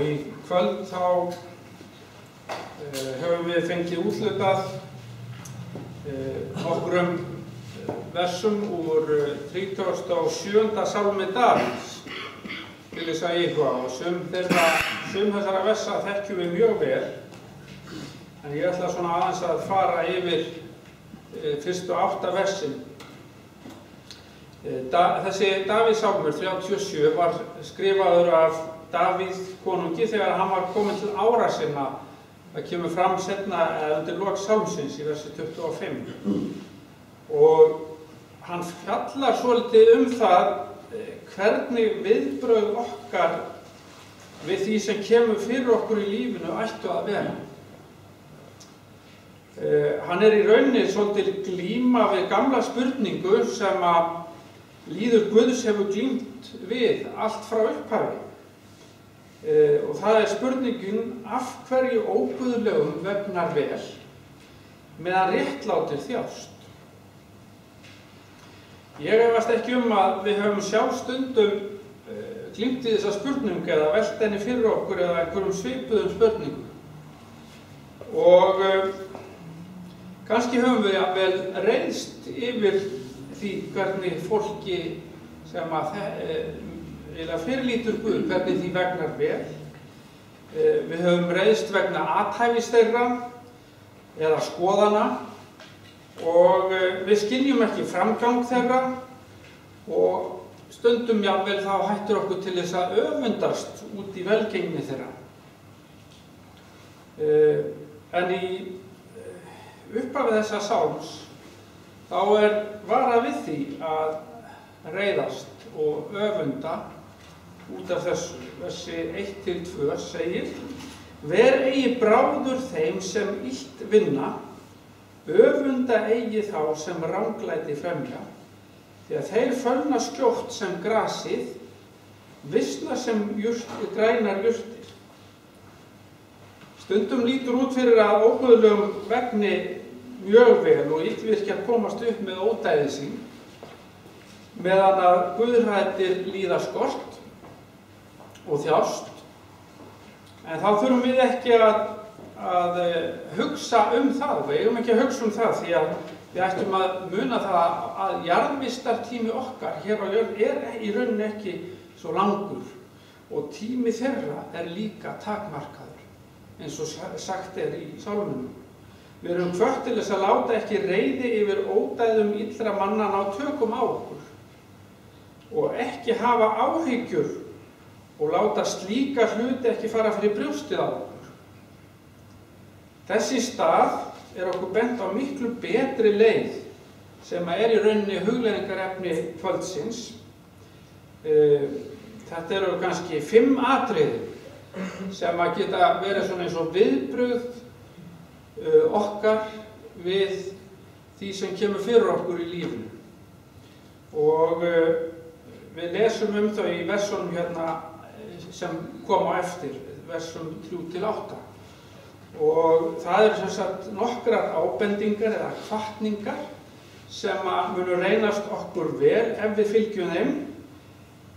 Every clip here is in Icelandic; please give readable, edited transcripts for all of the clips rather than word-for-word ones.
Og í kvöld þá höfum við fengið úthlutað nokkrum versum úr 37. Sálmi Davíðs til þess að íhuga, og sum þessara versa þekkjum við mjög vel, en ég ætla svona aðeins að fara yfir fyrstu 8 versin. Þessi Davíðssálmur 37 var skrifaður af Davíð konungi þegar hann var kominn til ára sinna. Það kemur fram seinna undir lok sálmsins í versi 25. Og hann fjallar svolítið það hvernig viðbrögð okkar við því sem kemur fyrir okkur í lífinu ættu að vera. Hann í rauninni svolítið glíma við gamla spurningu sem að líður Guðs hefur glímt við allt frá upphafi. Og það spurningin af hverju óguðlegum vegnar vel meðan réttlátir þjást. Ég efast ekki að við höfum sjálf stundum glímt við þessa spurningu eða velt henni fyrir okkur eða einhverjum svipuðum spurningum. Og kannski höfum við vel reiðst yfir því hvernig fólki sem að fyrirlítur Guð, hvernig því vegnar vel. Við höfum reiðst vegna athæfis þeirra eða skoðana og við skiljum ekki framgang þeirra og stundum jafnvel þá hættur okkur til þess að öfundast út í velgengni þeirra. En í upphafi þessa sálms þá varað við því að reiðast og öfunda út af þessu. Versi 1-2 segir: Ver eigi bráður þeim sem illt vinna, öfunda eigi þá sem ranglæti fremja, því að þeir fölna skjótt sem grasið, visna sem grænar jurtir. Stundum lítur út fyrir að óguðlegum vegni mjög vel og illvirkjar komast upp með ódæði sín, meðan að guðhræddir líða skort og þjást. En þá þurfum við ekki að hugsa það. Við eigum ekki að hugsa það, því að við ættum að muna það að jarðvistartími okkar hér á jörð í rauninni ekki svo langur og tími þeirra líka takmarkaður, eins og sagt í sálmunum. Við erum hvött til þess að láta ekki reiði yfir ódæðum illra manna ná tökum á okkur og ekki hafa áhyggjur og láta slíka hluti ekki fara fyrir brjóstið á okkur. Þess í stað okkur bent á miklu betri leið sem í rauninni hugleiðingarefni kvöldsins. Þetta kannski 5 atriði sem að geta verið svona eins og viðbrögð okkar við því sem kemur fyrir okkur í lífinu. Og við lesum þau í versunum hérna sem kom á eftir, versum 3-8. Og það sem sagt nokkrar ábendingar eða hvatningar sem munu reynast okkur vel ef við fylgjum þeim,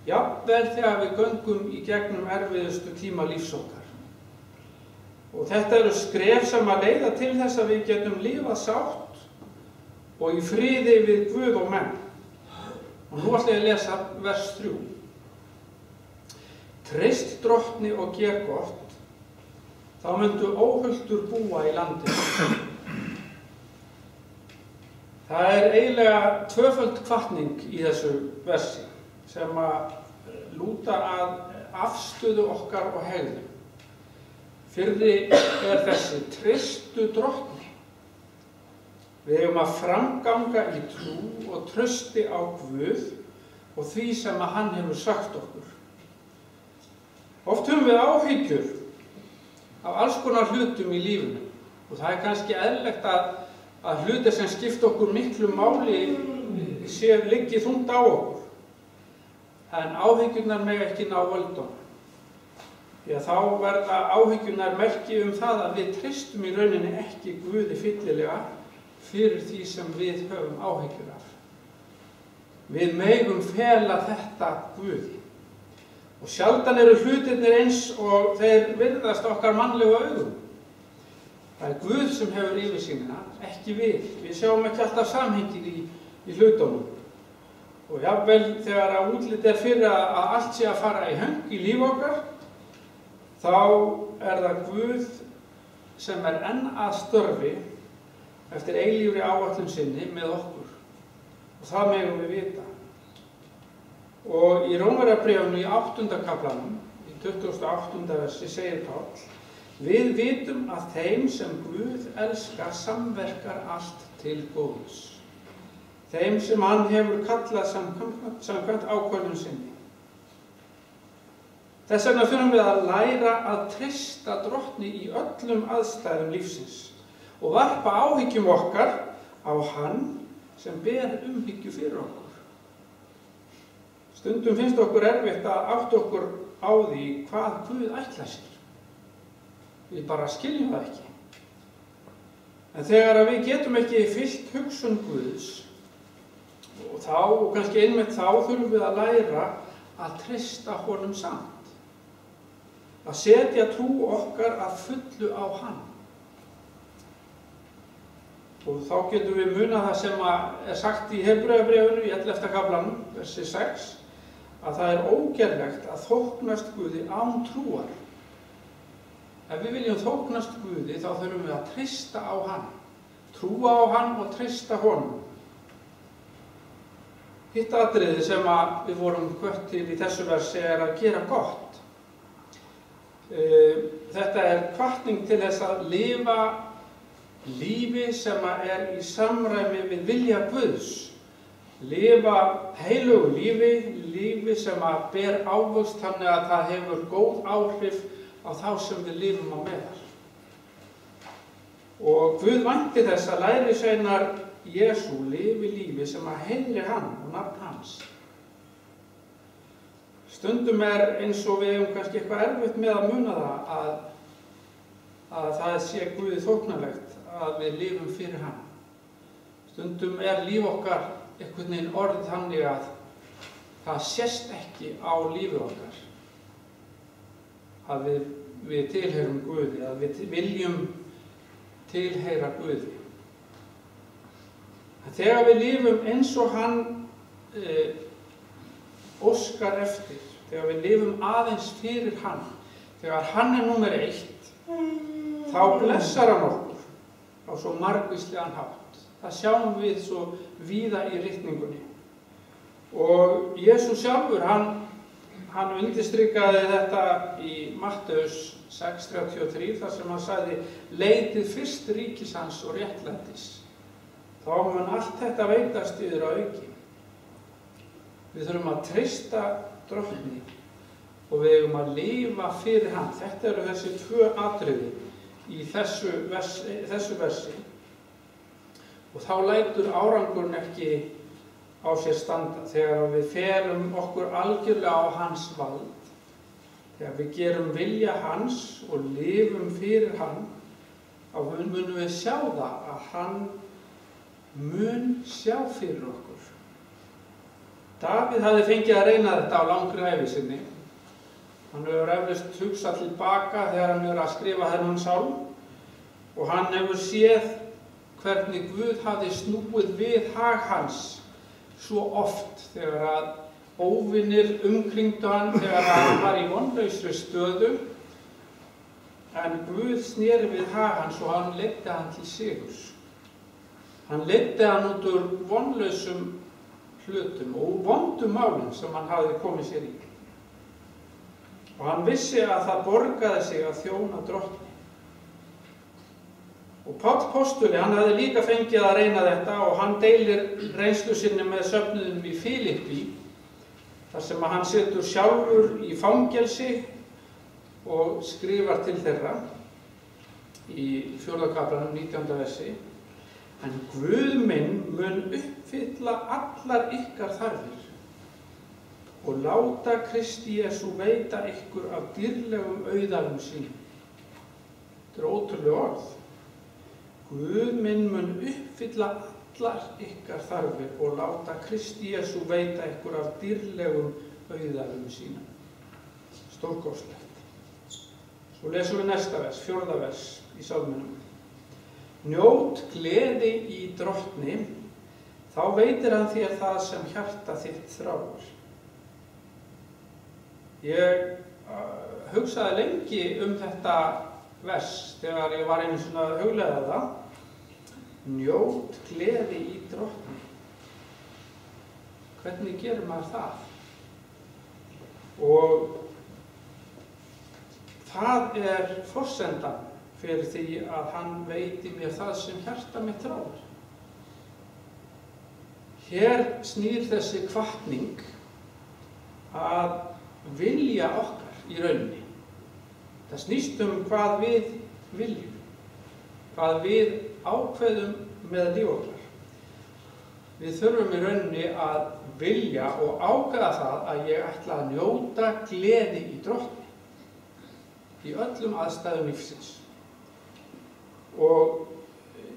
jafnvel þegar við göngum í gegnum erfiðustu tíma lífs okkar. Og þetta skref sem leiða til þess að við getum lifað sátt og í friði við Guð og menn. Og nú ætla ég að lesa vers 3. Treyst drottni og ger gott, þá myndu óhultur búa í landinu. Það eiginlega tvöföld hvatning í þessu versi sem að lúta að afstöðu okkar og hegðun. Fyrri þessi: treystu drottni. Við eigum að framganga í trú og trausti á Guð og því sem að hann hefur sagt okkur. Oft höfum við áhyggjur af alls konar hlutum í lífinu og það kannski eðlilegt að hlutir sem skipta okkur miklu máli liggi þungt á okkur. En áhyggjurnar mega ekki ná völdum. Því að þá verða áhyggjurnar merki það að við treystum í rauninni ekki Guði fyllilega fyrir því sem við höfum áhyggjur af. Við megum fela þetta Guði. Og sjaldan eru hlutirnir eins og þeir virðast okkar mannlegu augum. Það er Guð sem hefur yfirsýnina, ekki við. Við sjáum ekki alltaf samhengið í hlutunum. Og jafnvel þegar að útlit er fyrir að allt sé að fara í höng í líf okkar, þá er það Guð sem er enn að störfi eftir eilífri áætlun sinni með okkur. Og það megum við vita. Og í Rómverjabréfinu í 8. kaflanum, í 28. versi, segir Páll: við vitum að þeim sem Guð elskar samverkar allt til góðs. Þeim sem hann hefur kallað samkvæmt ákvörðun sinni. Þess vegna þurfum við að læra að treysta Drottni í öllum aðstæðum lífsins og varpa áhyggjum okkar á hann sem ber umhyggju fyrir okkur. Stundum finnst okkur erfitt að átta okkur á því hvað Guð ætlar sér. Við bara skiljum það ekki. En þegar við getum ekki fylgt hugsun Guðs, og kannski einmitt þá þurfum við að læra að treysta honum samt. Að setja trú okkar að fullu á hann. Og þá getum við munað það sem er sagt í Hebreabréfinu í 11. kaflanum, versi 6, að það er ógerlegt að þóknast Guði án trúar. Ef við viljum þóknast Guði, þá þurfum við að treysta á hann. Trúa á hann og treysta honum. Hitt atriði sem við vorum hvött til í þessu versi er að gera gott. Þetta er hvatning til þess að lifa lífi sem er í samræmi við vilja Guðs. Lifa heilugu lífi sem ber ávöxt þannig að það hefur góð áhrif á þá sem við lifum á meðal. Og Guð vænti þess að lærisveinar Jesú lifi lífi sem heiðri hann og nafn hans. Stundum er eins og við hefum kannski eitthvað erfitt með að muna það að það sé Guði þóknanlegt að við lifum fyrir hann. Stundum er líf okkar einhvern veginn orðið þannig að það sést ekki á lífi okkar að við tilheyrum Guði, að við viljum tilheyra Guði. Þegar við lifum eins og hann óskar eftir, þegar við lifum aðeins fyrir hann, þegar hann er númer 1, þá blessar hann okkur á svo margvíslegan hátt. Það sjáum við svo víða í ritningunni. Og Jesús sjálfur, hann undirstrikaði þetta í Mattheus 6:33, þar sem hann sagði: leitið fyrst ríkis hans og réttlætis, þá mun allt þetta veitast yður að auki. Við þurfum að treysta Drottni og við eigum að lifa fyrir hann. Þetta eru þessi 2 atriði í þessu versi. Og þá lætur árangurinn ekki á sér standa. Þegar við felum okkur algjörlega á hans vald, þegar við gerum vilja hans og lifum fyrir hann, þá munum við sjá það að hann mun sjá fyrir okkur. Davíð hafði fengið að reyna þetta á langri ævi sinni. Hann hefur eflaust hugsað tilbaka þegar hann hefur að skrifa þennan sálm og hann hefur séð hvernig Guð hafði snúið við hag hans svo oft þegar að óvinir umkringdu hann, þegar hann var í vonlausri stöðu, en Guð sneri við hag hans og hann leiddi hann til sigurs. Hann leiddi hann út úr vonlausum hlutum og vondum málum sem hann hafði komið sér í. Og hann vissi að það borgaði sig að þjóna Drottni. Og Páll postuli, hann hafði líka fengið að reyna þetta og hann deilir reynslu sinni með söfnuðum í Fílippi, þar sem hann setur sjálfur í fangelsi og skrifar til þeirra í 4. kaflanum 19. versi: en Guð minn mun uppfylla allar ykkar þarfir og láta Kristi Jesú veita ykkur af dýrlegum auðæfum sínum. Þetta er ótrúleg orð. Guð minn mun uppfylla allar ykkar þarfir og láta Kristi Jesú veita ykkur af dýrlegum auðæfum sínum. Stórkostlegt. Svo lesum við næsta vers, 4. vers í sálminum. Njót gleði í Drottni, þá veitir hann þér það sem hjarta þitt þráir. Ég hugsaði lengi þetta vers þegar ég var einu svona að hugleiða það. Njót gleði í Drottni. Hvernig gerir maður það? Og það forsendan fyrir því að hann veiti mér það sem hjarta mitt þráir. Hér snýr þessi hvatning að vilja okkar í rauninni. Það snýst hvað við viljum, hvað við ákveðum með líf okkar. Við þurfum í rauninni að vilja og ákveða það að ég ætla að njóta gleði í Drottni í öllum aðstæðum lífsins. Og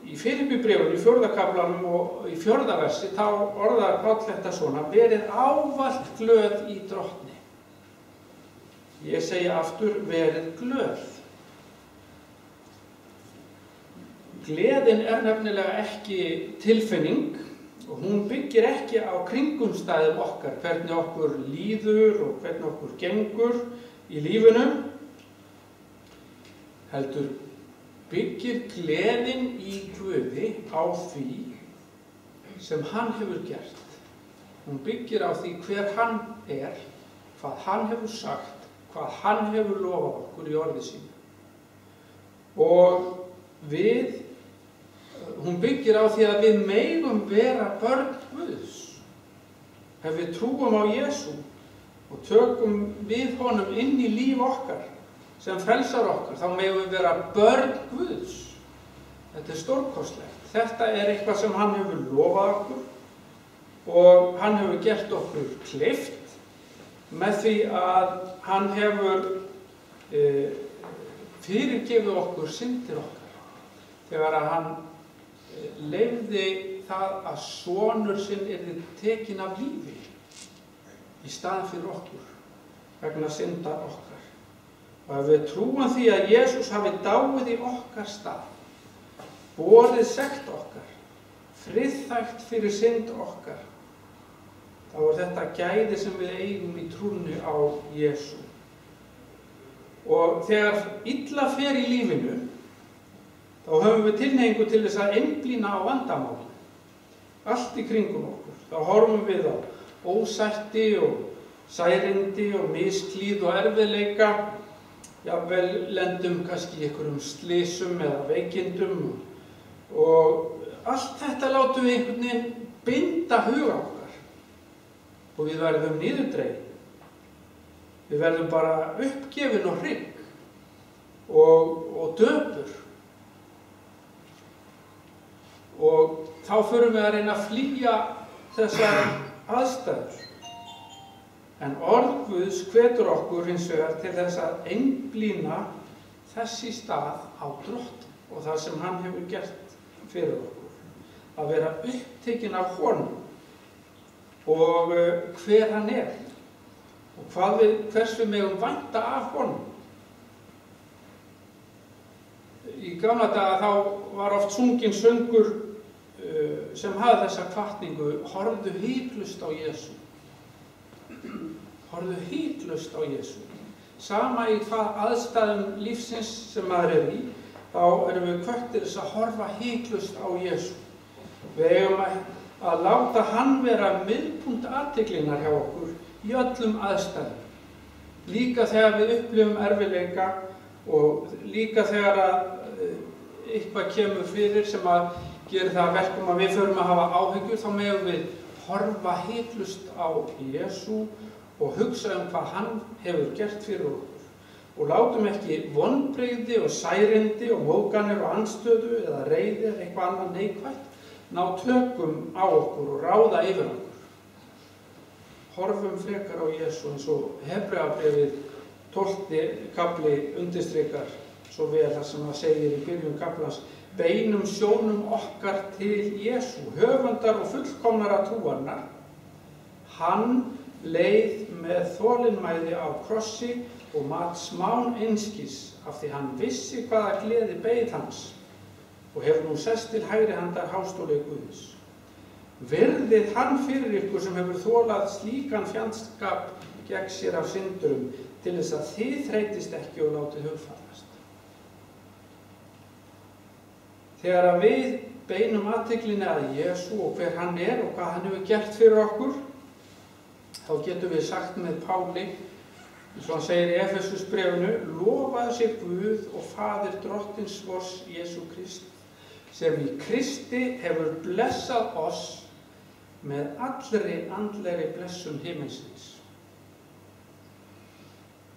í Filippíbréfinu, í 4. kaflanum og í 4. versi, þá orðar Páll þetta svona: verið ávallt glöð í Drottni. Ég segi aftur, verið glöð. Gleðin nefnilega ekki tilfinning og hún byggir ekki á kringumstæðum okkar, hvernig okkur líður og hvernig okkur gengur í lífinu. Heldur byggir gleðin í Guði á því sem hann hefur gert. Hún byggir á því hver hann hvað hann hefur sagt, hvað hann hefur lofað okkur í orði sínu. Og hún byggir á því að við megum vera börn Guðs. Ef við trúum á Jesú og tökum við honum inn í líf okkar sem frelsar okkar, þá megum við vera börn Guðs. Þetta stórkostlegt. Þetta eitthvað sem hann hefur lofað okkur og hann hefur gert okkur kleift með því að hann hefur fyrirgefið okkur syndir okkar. Þegar að hann leyfði það að sonur sinn yrði tekinn af lífi í staðinn fyrir okkur vegna syndar okkar. Og ef við trúum því að Jesús hafi dáið í okkar stað, borið sekt okkar, friðþægt fyrir synd okkar, þá þetta gæði sem við eigum í trúnni á Jesú. Og þegar illa fer í lífinu, þá höfum við tilhneigingu til þess að einblína á vandamálin. Allt í kringum okkur. Þá horfum við á ósætti og særindi og misklíð og erfiðleika. Jafnvel lendum kannski í einhverjum slysum eða veikindum. Og allt þetta látum við einhvern veginn binda huga okkar. Og við verðum niðurdregin. Við verðum bara uppgefin og hrygg og döpur. Og þá förum við að reyna að flýja þessar aðstæður. En orð Guðs hvetur okkur hins vegar til þess að einblína þess í stað á Drottinn og það sem hann hefur gert fyrir okkur. Að vera upptekinn af honum og hver hann og hvers við megum vænta af honum. Í gamla daga þá var oft sunginn söngur sem hafði þessa hvatningu: horfðu hiklaust á Jesú. Horfðu hiklaust á Jesú. Sama í hvað aðstæðum lífsins sem maður í, þá erum við hvattir þess að horfa hiklaust á Jesú. Við eigum að láta hann vera miðpunkt athyglinnar hjá okkur í öllum aðstæðum. Líka þegar við upplifum erfiðleika og líka þegar að eitthvað kemur fyrir sem að gera það að verkum að við förum að hafa áhyggjur, þá megum við horfa hiklaust á Jesú og hugsa hvað hann hefur gert fyrir okkur. Og látum ekki vonbrigði og særindi og móðganir og andstöðu eða reiði eða eitthvað annað neikvætt ná tökum á okkur og ráða yfir okkur. Horfum frekar á Jesú eins og Hebreabréfið 12. kafli undirstrikar svo vel það sem það segir í byrjun kaflans: beinum sjónum okkar til Jesú, höfundar og fullkomnara trúarinnar. Hann leið með þolinmæði á krossi og mat smán einskis af því hann vissi hvaða gleði beið hans og hefur nú sest til hægri handar hástóli Guðs. Virðið hann fyrir ykkur sem hefur þolað slíkan fjandskap gegn sér af syndurum til þess að þið þreytist ekki og látið hugfallast. Þegar að við beinum athyglinni að Jesú og hver hann er og hvað hann hefur gert fyrir okkur, þá getum við sagt með Páli, eins og hann segir í Efesusbréfinu, lofaðu sé Guð og Faðir drottins vors Jesú Krist, sem í Kristi hefur blessað oss með allri andlegri blessun himinsins.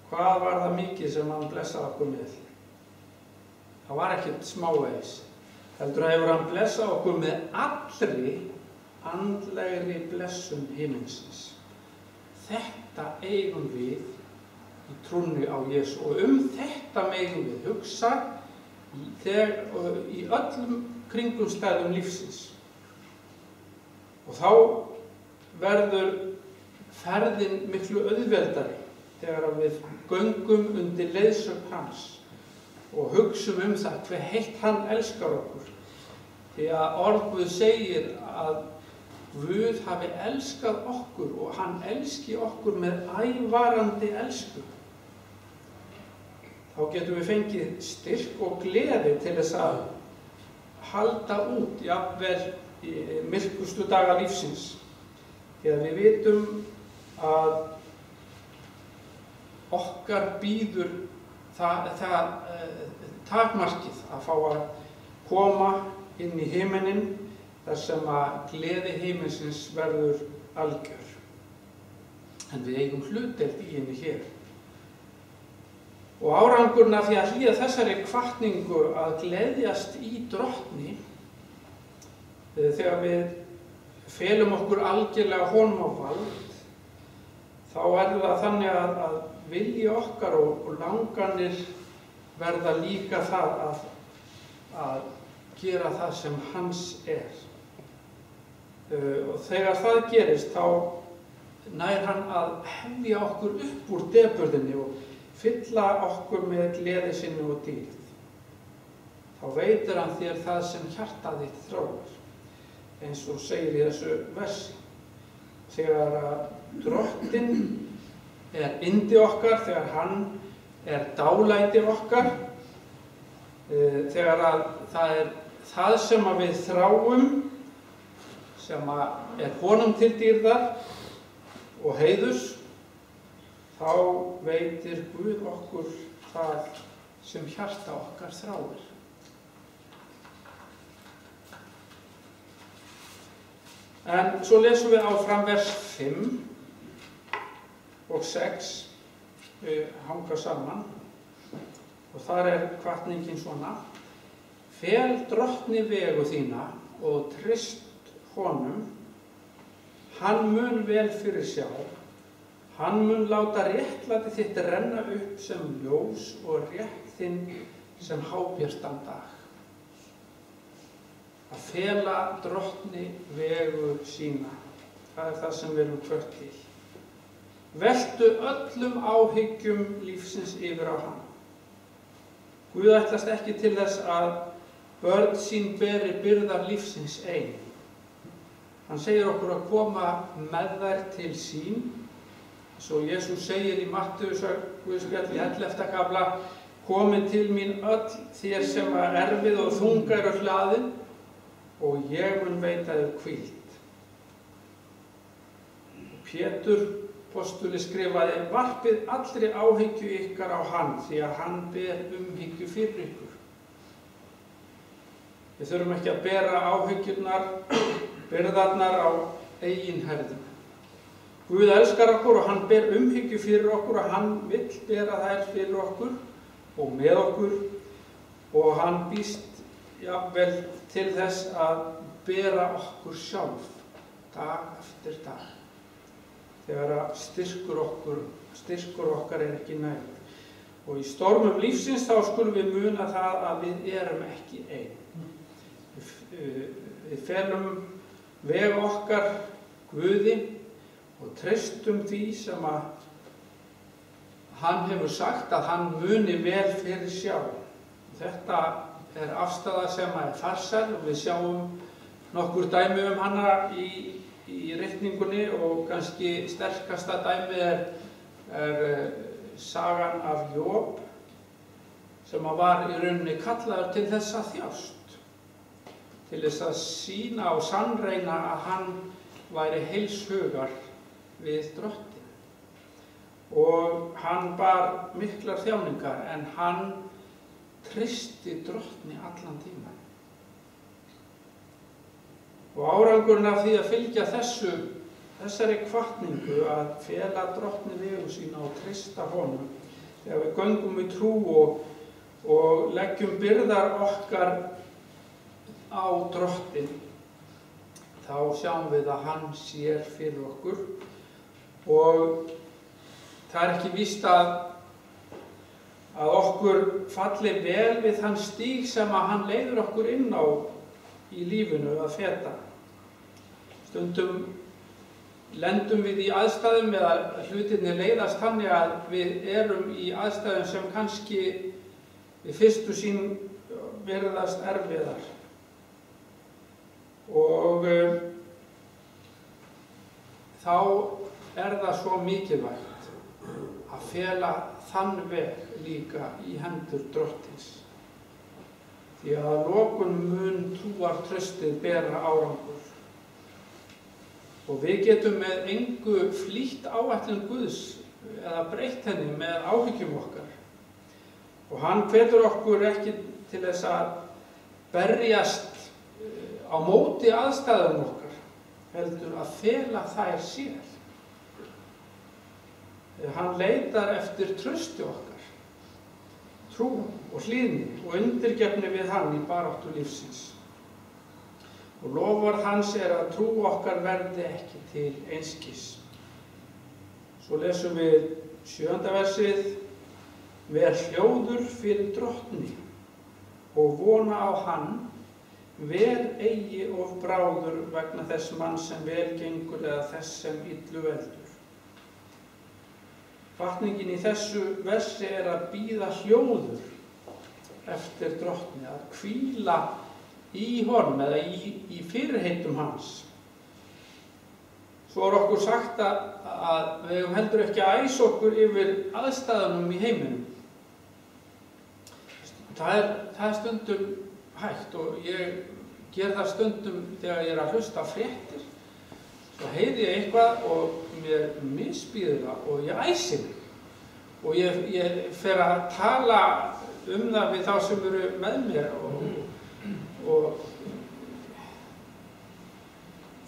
Hvað var það mikið sem hann blessaði okkur með? Það var ekkert smávegis. Heldur hefur hann blessað okkur með allri andlegri blessun himinsins. Þetta eigum við í trúnni á Jesú og þetta megum við hugsa í öllum kringumstæðum lífsins. Og þá verður ferðin miklu auðveldari þegar við göngum undir leiðsögn hans og hugsum það hve heitt hann elskar okkur. Því að orð Guð segir að Guð hafi elskað okkur og hann elski okkur með ævarandi elsku. Þá getum við fengið styrk og gleði til þess að halda út jafnvel í myrkustu daga lífsins. Því að við vitum að okkar bíður það takmarkið að fá að koma inn í himininn þar sem að gleði himinsins verður algjör. En við eigum hlutdeild í henni hér. Og árangurinn af því að hlýða þessari hvatningu að gleðjast í drottni, þegar við felum okkur algjörlega honum á vald, þá það þannig að vilji okkar og langanir verða líka það að gera það sem hans er. Og þegar það gerist, þá nær hann að hefja okkur upp úr depurðinni og fylla okkur með gleði sinni og dýrð. Þá veitir hann þér það sem hjartað þitt þráir, eins og segir í þessu versi. Þegar að Drottinn er yndi okkar, þegar hann er dálæti okkar, þegar að það er það sem að við þráum, sem að er honum til dýrðar og heiðurs, þá veitir Guð okkur það sem hjarta okkar þráir. En svo lesum við áfram vers 5 og 6 hanga saman og þar er hvatningin svona: fel drottni vegu þína og treyst honum, hann mun vel fyrir sjá, hann mun láta réttlæti þitt renna upp sem ljós og rétt þinn sem hábjartan dag. Að fela drottni vegu sína, það er það sem við erum hvött til. Veltu öllum áhyggjum lífsins yfir á hann. Guð ætlast ekki til þess að börn sín beri byrðar lífsins ein. Hann segir okkur að koma með þær til sín. Svo Jesús segir í Mattheusarguðspjalli í 11. kafla: komið til mín öll þér sem erfið og þunga eru hlaðin, og ég mun veita þér hvíld. Pétur postuli skrifaði: varpið allri áhyggju ykkar á hann, því að hann ber umhyggju fyrir ykkur. Við þurfum ekki að bera áhyggjurnar, byrðarnar á eigin herðum. Guð elskar okkur og hann ber umhyggju fyrir okkur og hann vill bera þær fyrir okkur og með okkur, og hann býst jafnvel til þess að bera okkur sjálf dag eftir dag. Þegar að styrkur okkar er ekki nægur. Og í stormum lífsins þá skulum við muna það að við erum ekki ein. Við felum veg okkar Guði og treystum því sem að hann hefur sagt að hann muni vel fyrir sjá. Þetta er afstaða sem er farsæl og við sjáum nokkur dæmi hana í ritningunni og kannski sterkasta dæmi er sagan af Job sem var í rauninni kallaður til þess að þjást, til þess að sýna og sannreyna að hann væri heilshugar við Drottin. Og hann bar miklar þjáningar en hann treysti Drottni allan tímann. Og árangurinn af því að fylgja þessari hvatningu að fela Drottni vegu sína og treysta honum þegar við göngum í trú og leggjum byrðar okkar á Drottin, þá sjáum við að hann sér fyrir okkur og það er ekki víst að okkur falli vel við þann stíg sem að hann leiður okkur inn á í lífinu að feta. Stundum lendum við í aðstæðum eða hlutirnir leiðast þannig að við erum í aðstæðum sem kannski við fyrstu sín virðast erfiðar. Og þá er það svo mikilvægt að fela þann veg líka í hendur Drottins. Því að lokum mun trúartraustið bera árangur. Og við getum með engu flýtt áætlun Guðs eða breytt henni með áhyggjum okkar. Og hann hvetur okkur ekki til þess að berjast á móti aðstæðum okkar, heldur að fela þær sér. Hann leitar eftir trausti okkar, trú og hlýðni og undirgefni við hann í baráttu lífsins. Og loforð hans er að trú okkar verði ekki til einskis. Svo lesum við 7. versið: Ver hljóður fyrir Drottni og vona á hann, ver eigi of bráður vegna þess mann sem vel gengur eða þess sem illu veldur. Hvatningin í þessu versi er að bíða hljóður eftir Drottni, að hvíla í honum eða í fyrirheitum hans. Svo er okkur sagt að við höfum heldur ekki að æsa okkur yfir aðstæðunum í heiminum. Það er stundum hægt og ég ger það stundum þegar ég er að hlusta fréttir. Svo heyri ég eitthvað og mér misbýður það og ég æsi mig. Og ég fer að tala það við þá sem eru með mér og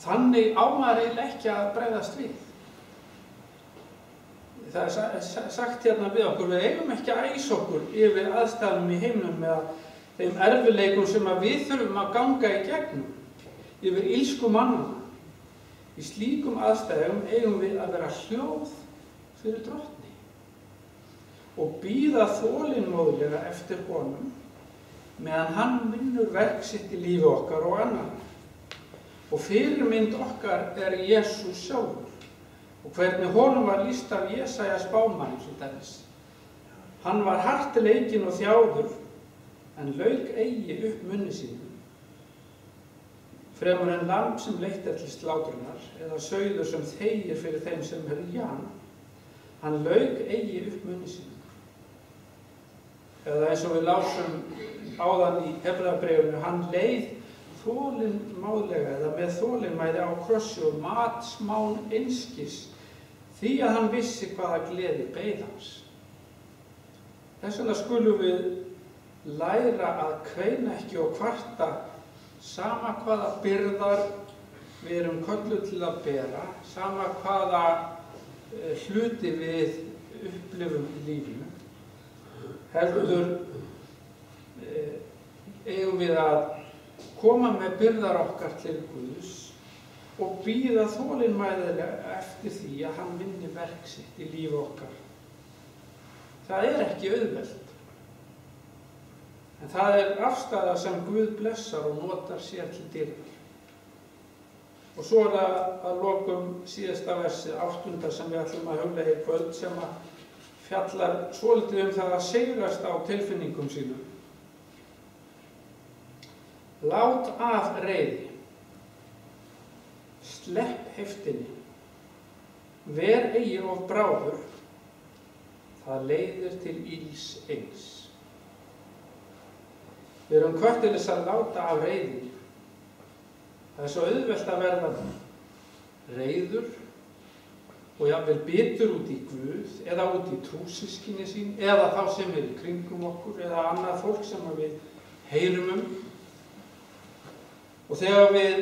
þannig á maður eiginlega ekki að bregðast við. Það er sagt hérna við okkur, við eigum ekki að æsa okkur yfir aðstæðunum í heiminum eða þeim erfiðleikum sem við þurfum að ganga í gegnum, yfir illsku mannanna. Í slíkum aðstæðum eigum við að vera hljóð fyrir Drottni og bíða þolinmóðlega eftir honum meðan hann vinnur verk sitt í lífi okkar og annarra. Og fyrirmynd okkar er Jesús sjálfur og hvernig honum var lýst af Jesaja spámanni til dæmis. Hann var hart leikinn og þjáður en lauk eigi upp munni sínum. Fremur en lamb sem leitt er til slátrunar eða sauður sem þegir fyrir þeim sem er í jan, hann lauk eigi upp munni sínum. Eða eins og við lásum áðan í Hebreabréfinu, hann leið þolinmóðlega eða með þolinmæði á krossi og mat smán einskis því að hann vissi hvaða gleði beið hans. Þess vegna skulum við læra að kveina ekki og kvarta sama hvaða byrðar við erum kölluð til að bera, sama hvaða hluti við upplifum í lífinu. Heldur eigum við að koma með byrðar okkar til Guðs og bíða þolinmæðilega eftir því að hann vinni verk sitt í lífi okkar. Það er ekki auðvelt, en það er afstaða sem Guð blessar og notar sér til dýrðar. Og svo er það að lokum síðasta versið, 8. sem við ætlum að hugleiða í kvöld, sem að fjallar svolítið það að sigrast á tilfinningum sínum. Lát af reiði, slepp heiftinni, ver eigi of bráður, það leiðir til ills eins. Við erum hvött til þess að láta af reiðinni. Það svo auðvelt að verða reiður og jafnvel bitur út í Guð eða út í trúsystkini sín eða þá sem er í kringum okkur eða annað fólk sem við heyrum Og þegar við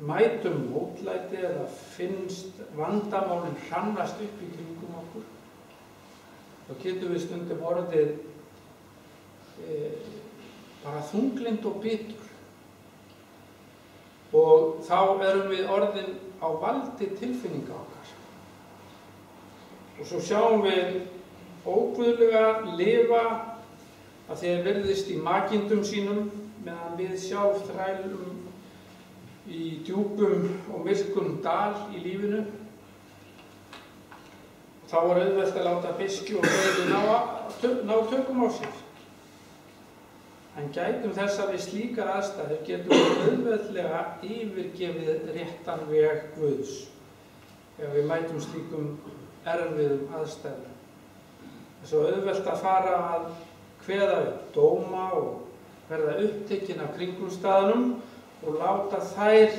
mætum mótlæti eða finnst vandamálin hrannast upp í kringum okkur, þá getum við stundum orðið bara þunglynd og bitur. Og þá erum við orðin á valdi tilfinninga okkar. Og svo sjáum við óguðlega lifa að þeir virðist í makindum sínum, meðan við sjálf þrælum í djúpum og myrkum dal í lífinu. Þá var auðvelt að láta beiskju og reiði ná tökum á sér. En gætum þess að við slíkar aðstæður getum við auðveldlega yfirgefið réttan veg Guðs ef við mætum slíkum erfiðum aðstæðum. Það er svo auðvelt að fara að kveða upp dóma og verða upptekin af kringumstæðunum og láta þær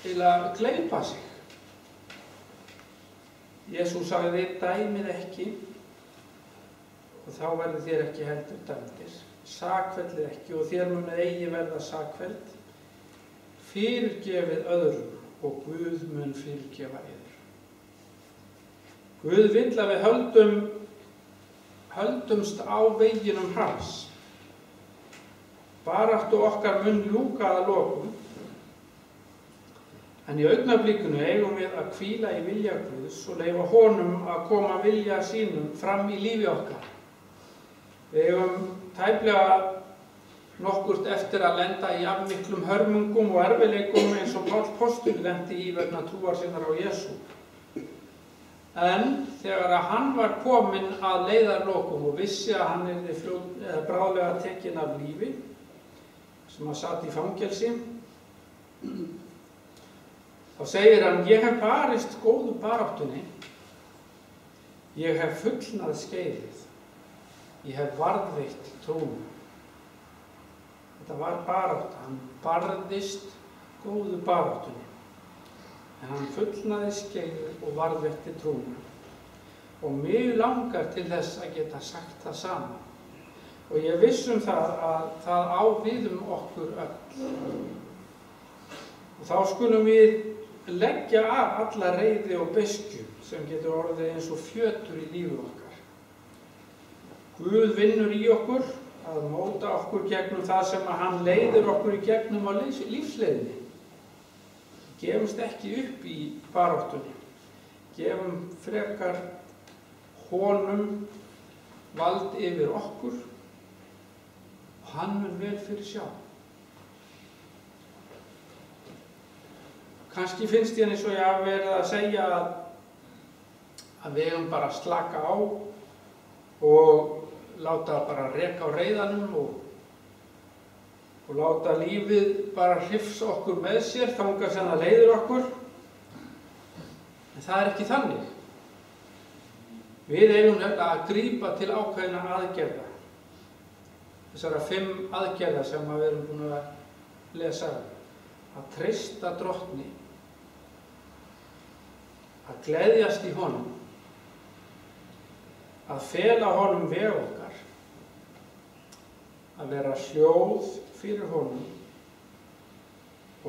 til að gleypa sig. Jesús sagði: dæmið ekki og þá verður þér ekki heldur dæmdir. Sakfellið ekki og þér munið eigi verða sakfelld. Fyrirgefið öðrum og Guð mun fyrirgefa yður. Guð vill að við höldumst á veginum hans. Baráttu okkar mun ljúka að lokum, en í augnablikinu eigum við að hvíla í vilja Guðs og leyfa honum að koma vilja sínum fram í lífi okkar. Við eigum tæplega nokkurt eftir að lenda í afmiklum hörmungum og erfiðleikum eins og Páll postuli lenti í vegna trúar sinnar á Jesú. En þegar að hann var kominn að leiðarlokum og vissi að hann yrði bráðlega tekinn af lífi, sem hann satt í fangelsi, þá segir hann: ég hef barist góðu baráttunni, ég hef fullnað skeiðið, ég hef varðveitt trúna. Þetta var barátta, hann barðist góðu baráttunni, en hann fullnaði skeiðið og varðveitti trúna. Og mig langar til þess að geta sagt það sama. Og ég viss það að það á við okkur öll. Og þá skulum við leggja af alla reiði og beiskju sem getur orðið eins og fjötur í lífi okkar. Guð vinnur í okkur að móta okkur gegnum það sem að hann leiðir okkur í gegnum á lífsleiðinni. Gefumst ekki upp í baráttunni. Gefum frekar honum vald yfir okkur og hann mun vel fyrir sjá. Kannski finnst ég eins og ég hafi verið að segja að við eigum bara að slaka á og láta bara reka á reiðanum og láta lífið bara hrifsa okkur með sér þangað sem það leiðir okkur. En það er ekki þannig. Við eigum að grípa til ákveðinna aðgerða. Þessara 5 aðgerða sem við erum búin að lesa. Að treysta Drottni, að gleðjast í honum, að fela honum veg okkar, að vera hljóð fyrir honum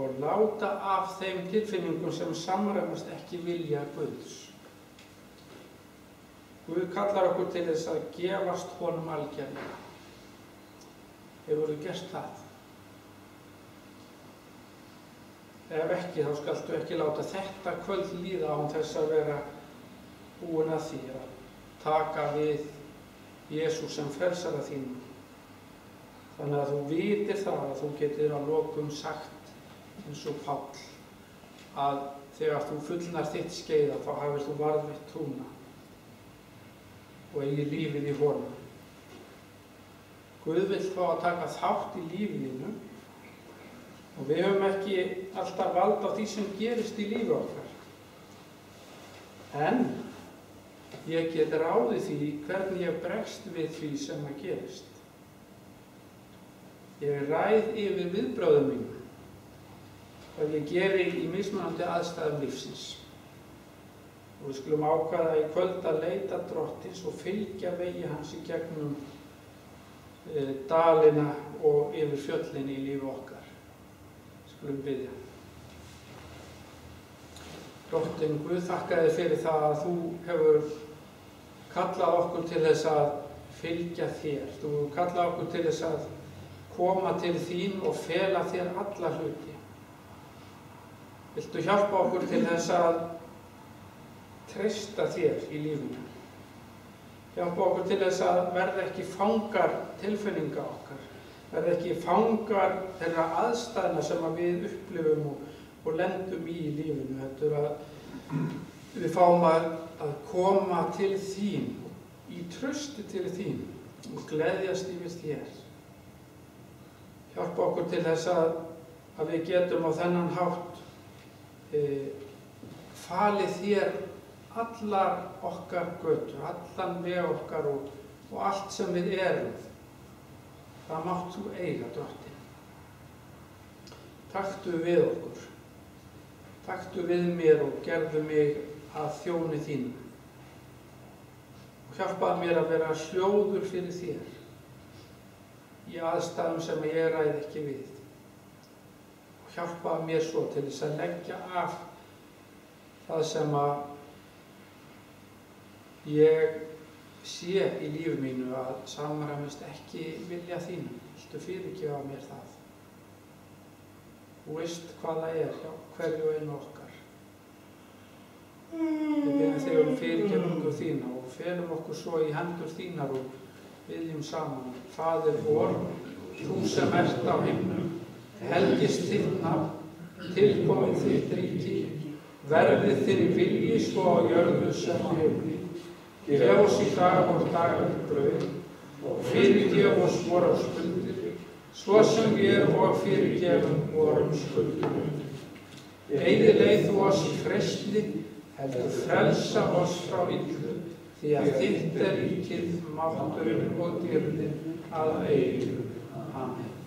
og láta af þeim tilfinningum sem samræmast ekki vilja Guðs. Guð kallar okkur til þess að gefast honum algerlega. Hefur þú gert það? Ef ekki, þá skaltu ekki láta þetta kvöld líða án þess að vera búin að því að taka við Jesú sem frelsara þínum. Þannig að þú vitir það að þú getur að lokum sagt eins og Páll: að þegar þú fullnar þitt skeið þá hafir þú varðveitt trúna og eigi lífið í honum. Guð vill fá að taka þátt í lífinu og við höfum ekki alltaf vald á því sem gerist í lífi okkar. En ég get ráðið því hvernig ég bregst við því sem að gerist. Ég ræð yfir viðbrögðum mínu hvað ég geri í mismunandi aðstæðum lífsins. Og við skulum ákveða í kvöld að leita Drottins og fylgja vegi hans í gegnum dalina og yfir fjöllin í lífi okkar. Skulum biðja. Drottinn, Guð, þakka þér fyrir það að þú hefur kallað okkur til þess að fylgja þér. Þú hefur kallað okkur til þess að koma til þín og fela þér alla hluti. Viltu hjálpa okkur til þess að treysta þér í lífinu? Hjálpa okkur til þess að verða ekki fangar tilfinninga okkar, verða ekki fangar þeirra aðstæðna sem við upplifum og lendum í lífinu. Þetta er að við fáum að koma til þín, í trausti til þín og gleðjast yfir þér. Hjálpa okkur til þess að við getum á þennan hátt falið þér allar okkar götur, allan veg okkar og allt sem við erum. Það mátt þú eiga, Drottinn. Taktu við okkur. Taktu við mér og gerðu mig að þjóni þínum. Og hjálpaðu mér að vera hljóður fyrir þér í aðstæðum sem ég ræð ekki við. Og hjálpaðu mér svo til þess að leggja af það sem að ég sé í lífi mínu að samræmist ekki vilja þínum. Viltu fyrirgefa mér það? Þú veist hvað það er hjá hverju og einu okkar. Við biðjum þig fyrirgefingu þína og felum okkur svo í hendur þínar og biðjum saman. Faðir vor, þú sem ert á himnum, helgist þitt nafn, tilkomið þitt ríki, verði þinn vilji svo á jörðu sem á himni. Gef oss í dag vårt daglegt brauð og fyrirgef oss vorar skuldir, svo sem við og fyrirgefum vorum skuldurum. Eyðileið þú oss í freistni, heldur frelsa oss frá illu, því að þitt er ríkið, mátturinn og dýrðin að eilífu. Amen.